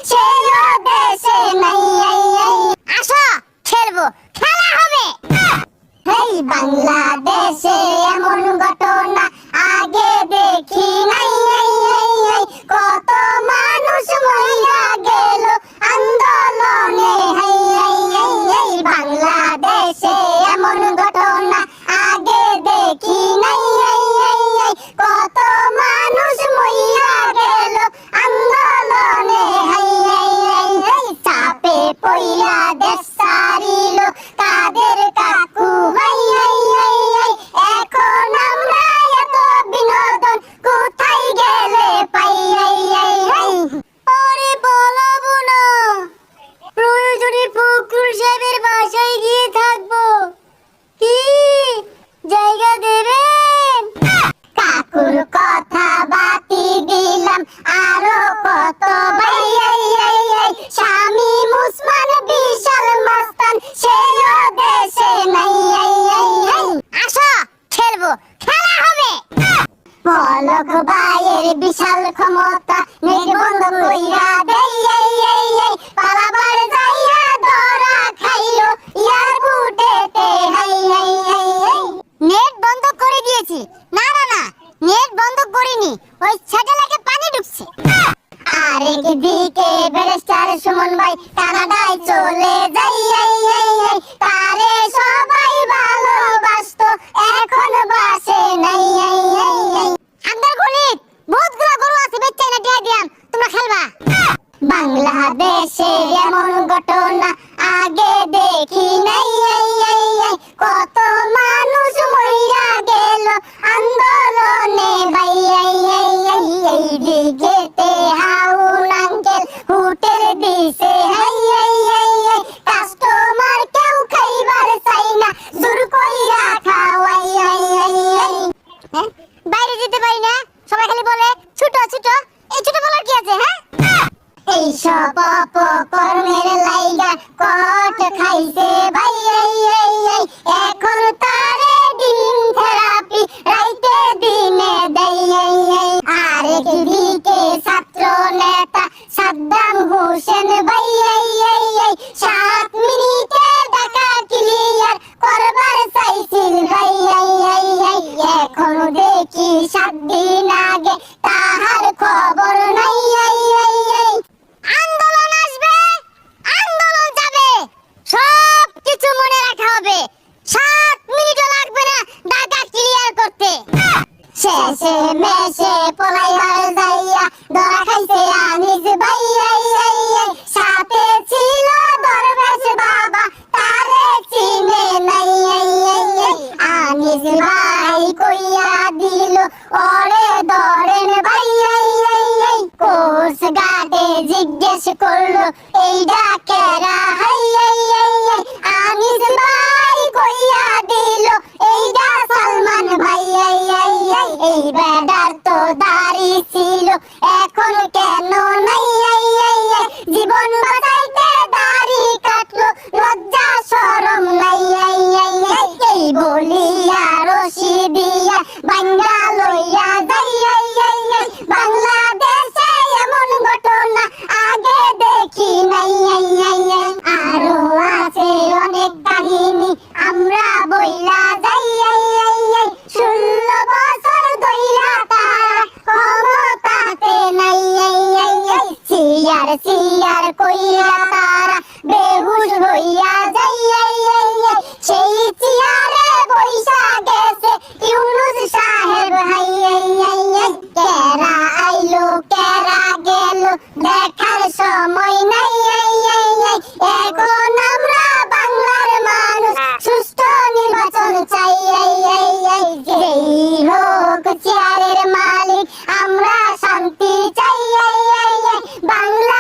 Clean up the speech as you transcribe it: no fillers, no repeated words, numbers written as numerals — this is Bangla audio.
সেও দেশে নাই। আসো খেলবো, খেলা হবে। এই বাংলাদেশে এমন ঘটনা আগে দেখি নাই। কত মানুষ মইরা গেল আন্দোলনে। এই বাংলাদেশে এমন ঘটনা আগে দেখি নাই। কত মানুষ মইরা গেল আন্দোলনে। চাপে পইরা দেশ ছাড়িল কাদের কাকু। এখন আমরা এত বিনোদন কোথায় গেলে পাই। ওরে বলবো না, প্রয়োজনে ফখরুল সাহেবের বাসায় গিয়ে থাকবো। কি জায়গা দেবেন? কাকুর কথা বাতি দিলাম, আরো কত ভাই। স্বামী মুসমান বিশাল মাস্তান, সেও দেশে নাই। আসো খেলবো, খেলা হবে। পলক ভাইয়ের বিশাল ক্ষমতা, নেট বন্ধ কইরা দেই। পালাবার যাইয়া ধরা খাইলো এয়ারপোর্টেতে। নেট বন্ধ করে দিয়েছি। না না না, নেট বন্ধ করিনি, ওই স্যাটেলাইটে পানি ঢুকছে। আরেক দিকে ব্যারিস্টার সুমন ভাই কানাডায় চলে যাই। তারে সবাই ভালোবাসতো, এখন বাসে নাই। আন্দার গলিত বহুতগুলা গরু আছে, বেচে না দিয়ে দিয়াম, তোমরা খেলবা। বাংলাদেশে এমন ঘটনা আগে দেখি নাই। কত মানুষ মইরা গেল আন্দোলনে ভাই। এই দিকেতে হাউন আঙ্কেল হোটেল দিছে। কাস্টমার কেউ খাইবার চাই না, জোর কইরা খাওয়াই। বাইরে যেতে পারি না, সবাই খালি বলে ছোট ছোট। এই ছোট বলার কি আছে? এই সব অপকর্মের লাইগা কট খাইছে ভাই। এখন তারে ডিম থেরাপি রাইতে দিনে দেয়। আরেক দিকে ছাত্র নেতা সাদ্দাম হোসেন ভাই। 7 মিনিটে দেখা ক্লিয়ার করবার চাইছিল ভাই। এখন দেখি 7 দিন আগে তাহার খবর নাই। আন্দোলন আসবে, আন্দোলন যাবে, সব কিছু মনে রাখা হবে। 7 মিনিটও লাগবে না দাদা ক্লিয়ার করতে। শেষে মেশে পলাইবার যাইয়া ধরা খাইছে আনিস ভাই। সাথে ছিল দরবেশ বাবা, তারে চিনে নাই। আনিস ভাই কইয়া দিল ওরে ধরেন ভাই। কোর্স গার্ডে জিজ্ঞেস করলো এইটা কেরা। আনিস ভাই কইয়া দিল এইটা সালমান ভাই। এই বেডার তো দাড়ি ছিল, এখন কেন নাই? জীবন বাঁচাইতে দাড়ি কাটলো, লজ্জা শরম নাই। এই বলিয়া রশি দিয়া বাঙ্গা লইয়া যাই। বাংলাদেশে এমন ঘটনা আগে দেখি নাই। আরো আছে অনেক কাহিনী, আমরা বইলা যাই। 16 বছর ধইরা তারা ক্ষমতাতে নাই। সিয়ার কইরা তারা বেহুশ হইয়া যাই। সেই চেয়ারে